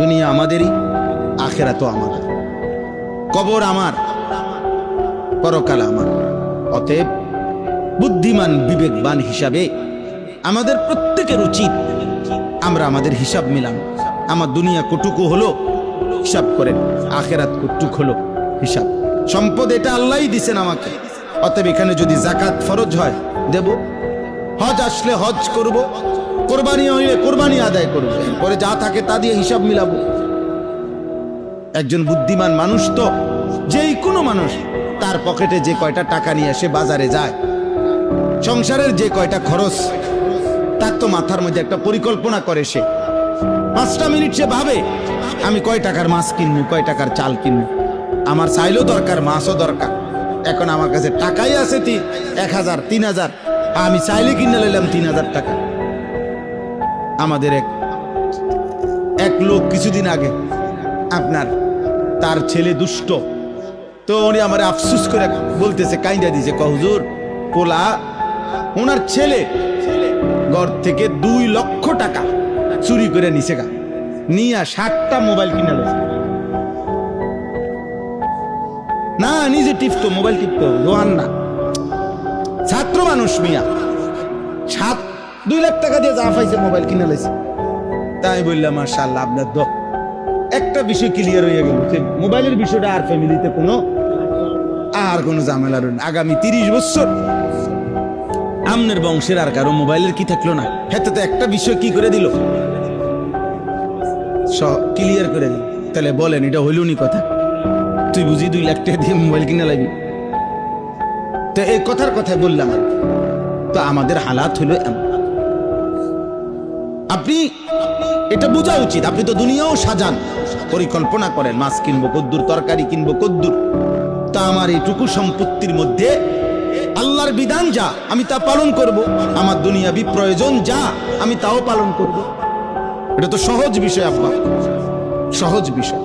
দুনিয়া আমাদেরই, আখেরাতও আমাদের, কবর আমার, পরকাল আমার। অতএব বুদ্ধিমান বিবেকবান হিসাবে আমাদের প্রত্যেকের উচিত আমরা আমাদের হিসাব মিলান। আমার দুনিয়া কটুকু হলো হিসাব করেন, আখেরাত কটুক হলো হিসাব। সম্পদ এটা আল্লাহই দিছেন আমাকে, অতএব এখানে যদি যাকাত ফরজ হয় দেব, হজ আসলে হজ করব, কোরবানি হইলে কোরবানি আদায় করব, পরে যা থাকে তা দিয়ে হিসাব মিলাবো। একজন বুদ্ধিমান মানুষ তো যেই কোনো মানুষ তার পকেটে যে কয়টা টাকা নিয়ে সে বাজারে যায়, সংসারের যে কয়টা খরচ তার তো মাথার মধ্যে একটা পরিকল্পনা করে। সে 5টা মিনিট সে ভাবে আমি কয় টাকার মাছ কিনবো, কয় টাকার চাল কিনবো। আমার চাইলেও দরকার, মাছও দরকার। এখন আমার কাছে টাকাই আছে 1000 3000, আমি চাইলে কিনে নিলাম 3000 টাকা। আমাদের এক লোক কিছুদিন আগে আপনার তার ছেলে দুষ্ট, তো উনি আমার আফসুস করে বলতেছে, কাইন্দা দিছে, হুজুর পোলা ওনার ছেলে ঘর থেকে 2 লক্ষ টাকা চুরি করে নিছে গা, নিয়া 60টা মোবাইল কিনে লেছে। না নিজে টিপতো, মোবাইল টিপতো, দোয়ান না, ছাত্র মানুষ মিয়া, 2 লাখ টাকা দিয়ে যা পাইছে মোবাইল কিনে লেছে। তাই বললাম মাশাআল্লাহ, আপনার একটা বিষয় ক্লিয়ার হয়ে গেল যে মোবাইলের বিষয়টা আর ফ্যামিলিতে কোনো ঝামেলা রইল না। আগামী 30 বছর আমনের বংশের আর কারো মোবাইলের কি থাকলো না, হেতে তো একটা বিষয় কি করে দিল, ক্লিয়ার করে দিল। তাহলে বলেন এটা হইলুনি কথা? তুই বুঝি 2 লাখ টাকা দিয়ে মোবাইল কিনে লাগবি? তো এই কথার কথা বললাম। তো আমাদের হালাত হলো এমন, আপনি এটা বোঝা উচিত। আপনি তো দুনিয়াও সাজান, পরিকল্পনা করেন, মাছ কিনবো কদ্দুর, তরকারি কিনবো কদ্দুর, তা আমার এইটুকু সম্পত্তির মধ্যে আল্লাহর বিধান যা আমি তা পালন করব, আমার দুনিয়াবি প্রয়োজন যা আমি তাও পালন করব। এটা তো সহজ বিষয় আব্বা, সহজ বিষয়।